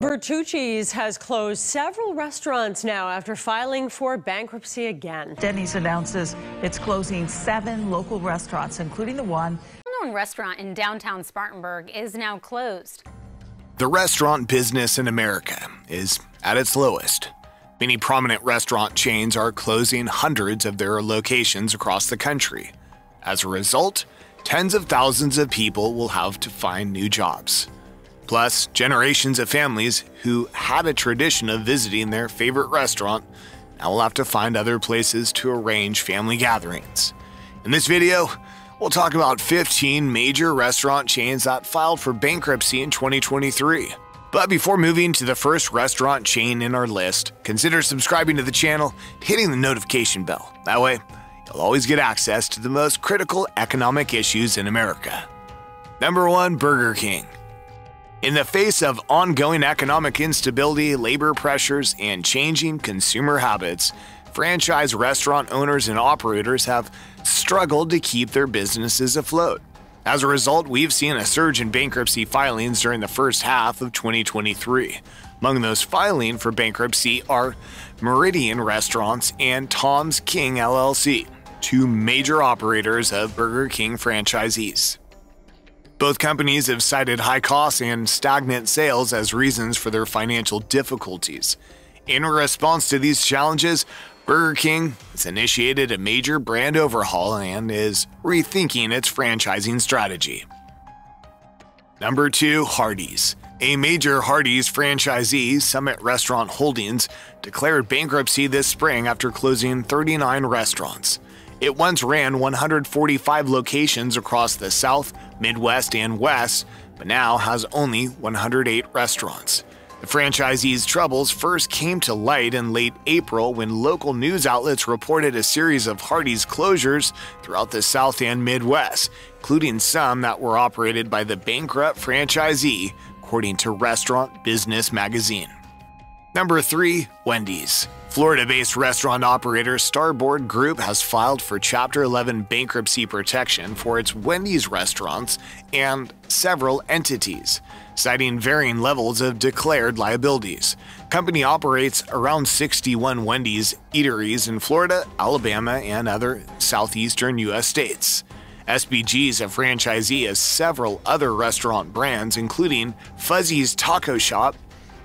Bertucci's has closed several restaurants now after filing for bankruptcy again. Dennys announces it's closing 7 local restaurants, including the one. A well-known restaurant in downtown Spartanburg is now closed. The restaurant business in America is at its lowest. Many prominent restaurant chains are closing hundreds of their locations across the country. As a result, tens of thousands of people will have to find new jobs. Plus, generations of families who had a tradition of visiting their favorite restaurant now will have to find other places to arrange family gatherings. In this video, we'll talk about 15 major restaurant chains that filed for bankruptcy in 2023. But before moving to the first restaurant chain in our list, consider subscribing to the channel and hitting the notification bell. That way, you'll always get access to the most critical economic issues in America. Number 1. Burger King. In the face of ongoing economic instability, labor pressures, and changing consumer habits, franchise restaurant owners and operators have struggled to keep their businesses afloat. As a result, we've seen a surge in bankruptcy filings during the first half of 2023. Among those filing for bankruptcy are Meridian Restaurants and Tom's King LLC, 2 major operators of Burger King franchisees. Both companies have cited high costs and stagnant sales as reasons for their financial difficulties. In response to these challenges, Burger King has initiated a major brand overhaul and is rethinking its franchising strategy. Number 2. Hardees. A major Hardees franchisee, Summit Restaurant Holdings, declared bankruptcy this spring after closing 39 restaurants. It once ran 145 locations across the South, Midwest, and West, but now has only 108 restaurants. The franchisee's troubles first came to light in late April when local news outlets reported a series of Hardees closures throughout the South and Midwest, including some that were operated by the bankrupt franchisee, according to Restaurant Business Magazine. Number 3. Wendys. Florida-based restaurant operator Starboard Group has filed for Chapter 11 bankruptcy protection for its Wendys restaurants and several entities, citing varying levels of declared liabilities. Company operates around 61 Wendys eateries in Florida, Alabama, and other southeastern U.S. states. SBG is a franchisee of several other restaurant brands, including Fuzzy's Taco Shop,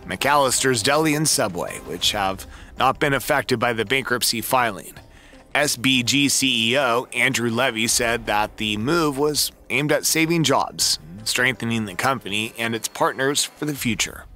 McAllister's Deli, and Subway, which have not been affected by the bankruptcy filing. SBG CEO Andrew Levy said that the move was aimed at saving jobs, strengthening the company and its partners for the future.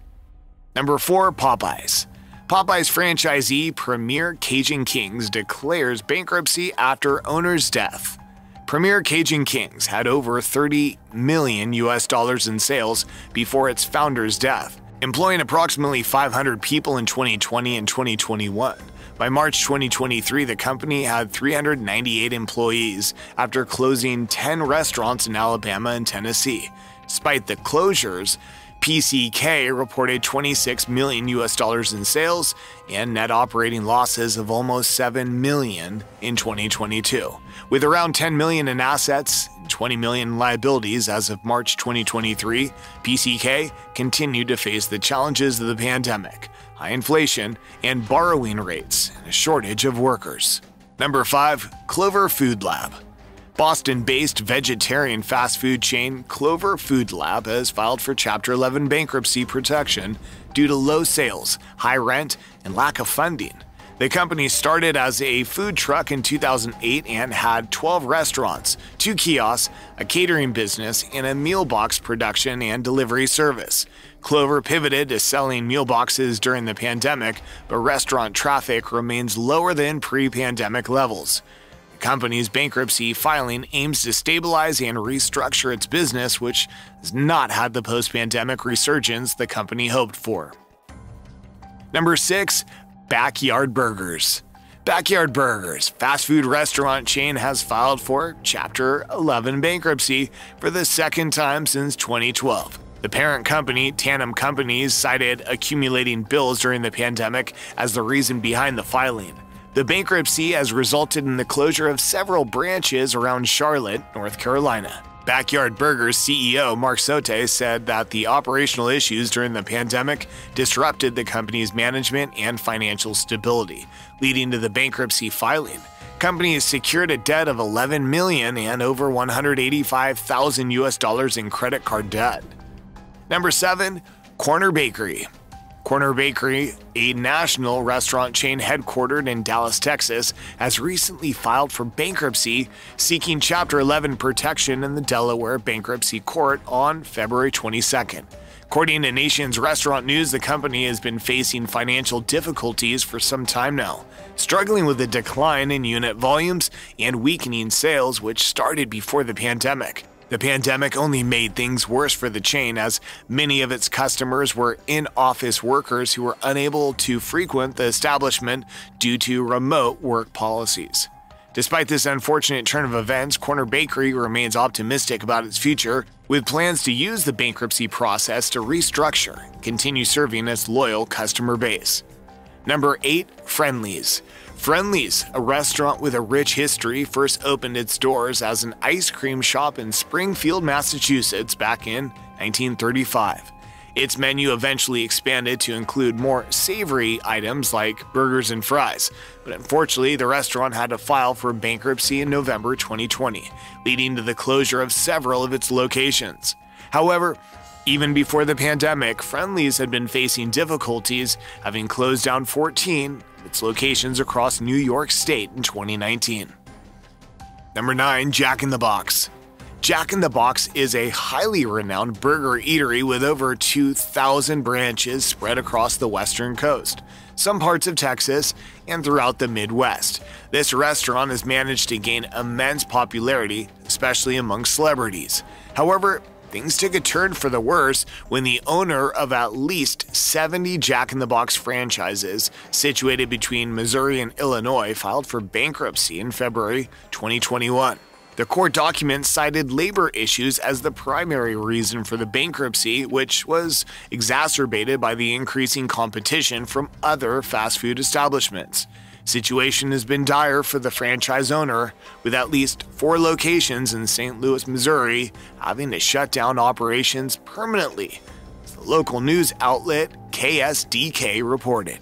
Number 4. Popeyes. Popeyes franchisee Premier Cajun Kings declares bankruptcy after owner's death. Premier Cajun Kings had over $30 million in sales before its founder's death, employing approximately 500 people in 2020 and 2021. By March 2023, the company had 398 employees after closing 10 restaurants in Alabama and Tennessee. Despite the closures, PCK reported $26 million in sales and net operating losses of almost $7 million in 2022. With around $10 million in assets and $20 million in liabilities as of March 2023, PCK continued to face the challenges of the pandemic, high inflation, and borrowing rates, and a shortage of workers. Number 5. Clover Food Lab. Boston-based vegetarian fast food chain Clover Food Lab has filed for Chapter 11 bankruptcy protection due to low sales, high rent, and lack of funding. The company started as a food truck in 2008 and had 12 restaurants, 2 kiosks, a catering business, and a meal box production and delivery service. Clover pivoted to selling meal boxes during the pandemic, but restaurant traffic remains lower than pre-pandemic levels. The company's bankruptcy filing aims to stabilize and restructure its business, which has not had the post-pandemic resurgence the company hoped for. Number 6. Backyard Burgers. Backyard Burgers, fast food restaurant chain, has filed for Chapter 11 bankruptcy for the second time since 2012. The parent company, Tandem Companies, cited accumulating bills during the pandemic as the reason behind the filing. The bankruptcy has resulted in the closure of several branches around Charlotte, North Carolina. Backyard Burgers CEO Mark Sote said that the operational issues during the pandemic disrupted the company's management and financial stability, leading to the bankruptcy filing. Company has secured a debt of $11 million and over $185,000 in credit card debt. Number 7, Corner Bakery. Corner Bakery, a national restaurant chain headquartered in Dallas, Texas, has recently filed for bankruptcy, seeking Chapter 11 protection in the Delaware Bankruptcy Court on February 22nd. According to Nation's Restaurant News, the company has been facing financial difficulties for some time now, struggling with a decline in unit volumes and weakening sales, which started before the pandemic. The pandemic only made things worse for the chain, as many of its customers were in-office workers who were unable to frequent the establishment due to remote work policies. Despite this unfortunate turn of events, Corner Bakery remains optimistic about its future, with plans to use the bankruptcy process to restructure and continue serving its loyal customer base. Number 8, Friendly's. Friendly's, a restaurant with a rich history, first opened its doors as an ice cream shop in Springfield, Massachusetts back in 1935. Its menu eventually expanded to include more savory items like burgers and fries, but unfortunately the restaurant had to file for bankruptcy in November 2020, leading to the closure of several of its locations. However, even before the pandemic, Friendly's had been facing difficulties, having closed down 14 of its locations across New York State in 2019. Number 9, Jack in the Box. Jack in the Box is a highly renowned burger eatery with over 2,000 branches spread across the western coast, some parts of Texas, and throughout the Midwest. This restaurant has managed to gain immense popularity, especially among celebrities. However, things took a turn for the worse when the owner of at least 70 Jack in the Box franchises situated between Missouri and Illinois filed for bankruptcy in February 2021. The court documents cited labor issues as the primary reason for the bankruptcy, which was exacerbated by the increasing competition from other fast food establishments. Situation has been dire for the franchise owner, with at least 4 locations in St. Louis, Missouri, having to shut down operations permanently, as the local news outlet KSDK reported.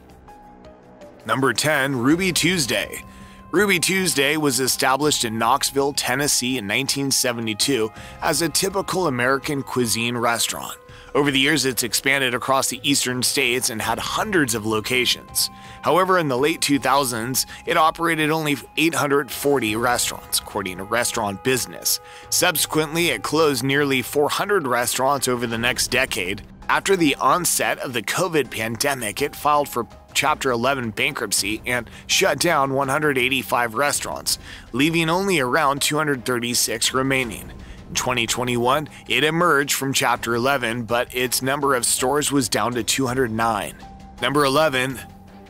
Number 10, Ruby Tuesday. Ruby Tuesday was established in Knoxville, Tennessee in 1972 as a typical American cuisine restaurant. Over the years, it's expanded across the eastern states and had hundreds of locations. However, in the late 2000s, it operated only 840 restaurants, according to Restaurant Business. Subsequently, it closed nearly 400 restaurants over the next decade. After the onset of the COVID pandemic, it filed for Chapter 11 bankruptcy and shut down 185 restaurants, leaving only around 236 remaining. In 2021, it emerged from Chapter 11, but its number of stores was down to 209. Number 11,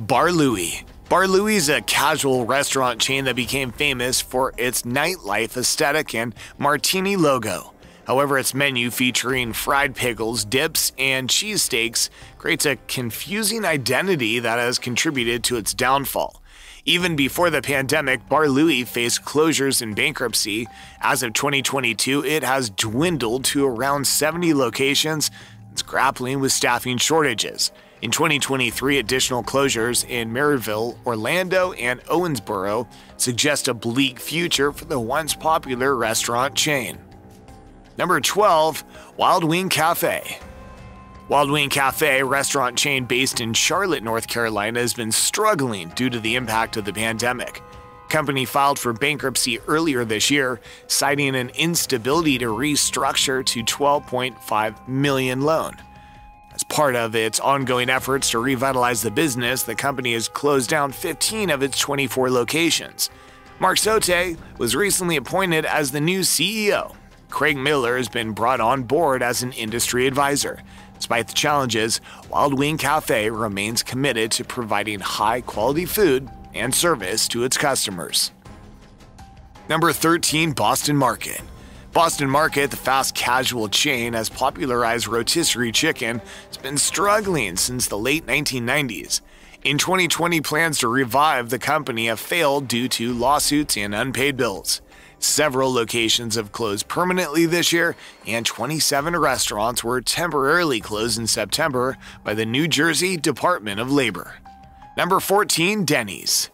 Bar Louie. Bar Louie is a casual restaurant chain that became famous for its nightlife aesthetic and martini logo. However, its menu featuring fried pickles, dips, and cheesesteaks creates a confusing identity that has contributed to its downfall. Even before the pandemic, Bar Louie faced closures and bankruptcy. As of 2022, it has dwindled to around 70 locations and is grappling with staffing shortages. In 2023, additional closures in Maryville, Orlando, and Owensboro suggest a bleak future for the once popular restaurant chain. Number 12, Wild Wing Cafe. Wild Wing Cafe, a restaurant chain based in Charlotte, North Carolina, has been struggling due to the impact of the pandemic. Company filed for bankruptcy earlier this year, citing an instability to restructure to $12.5 million loan. As part of its ongoing efforts to revitalize the business, the company has closed down 15 of its 24 locations. Mark Sote was recently appointed as the new CEO. Craig Miller has been brought on board as an industry advisor. Despite the challenges, Wild Wing Cafe remains committed to providing high-quality food and service to its customers. Number 13, Boston Market. Boston Market, the fast casual chain, has popularized rotisserie chicken, has been struggling since the late 1990s. In 2020, plans to revive the company have failed due to lawsuits and unpaid bills. Several locations have closed permanently this year, and 27 restaurants were temporarily closed in September by the New Jersey Department of Labor. Number 14, Dennys.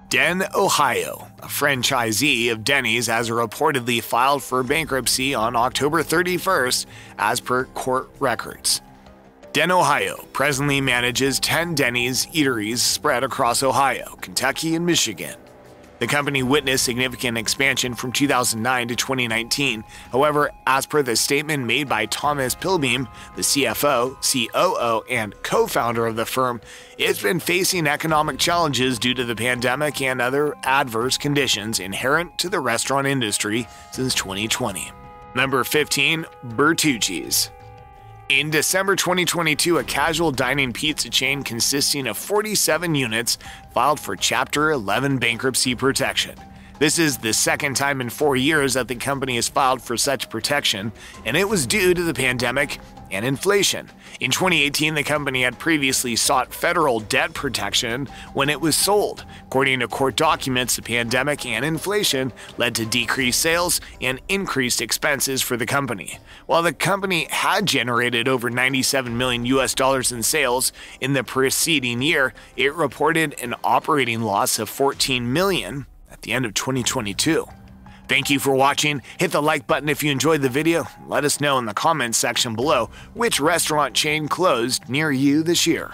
Den, Ohio, a franchisee of Dennys, has reportedly filed for bankruptcy on October 31st, as per court records. Den, Ohio presently manages 10 Dennys eateries spread across Ohio, Kentucky, and Michigan. The company witnessed significant expansion from 2009 to 2019. However, as per the statement made by Thomas Pilbeam, the CFO, COO, and co-founder of the firm, it's been facing economic challenges due to the pandemic and other adverse conditions inherent to the restaurant industry since 2020. Number 15, Bertucci's. In December 2022, a casual dining pizza chain consisting of 47 units filed for Chapter 11 bankruptcy protection. This is the second time in 4 years that the company has filed for such protection, and it was due to the pandemic and inflation. In 2018, the company had previously sought federal debt protection when it was sold. According to court documents, the pandemic and inflation led to decreased sales and increased expenses for the company. While the company had generated over $97 million in sales in the preceding year, it reported an operating loss of $14 million at the end of 2022. Thank you for watching. Hit the like button if you enjoyed the video. Let us know in the comments section below which restaurant chain closed near you this year.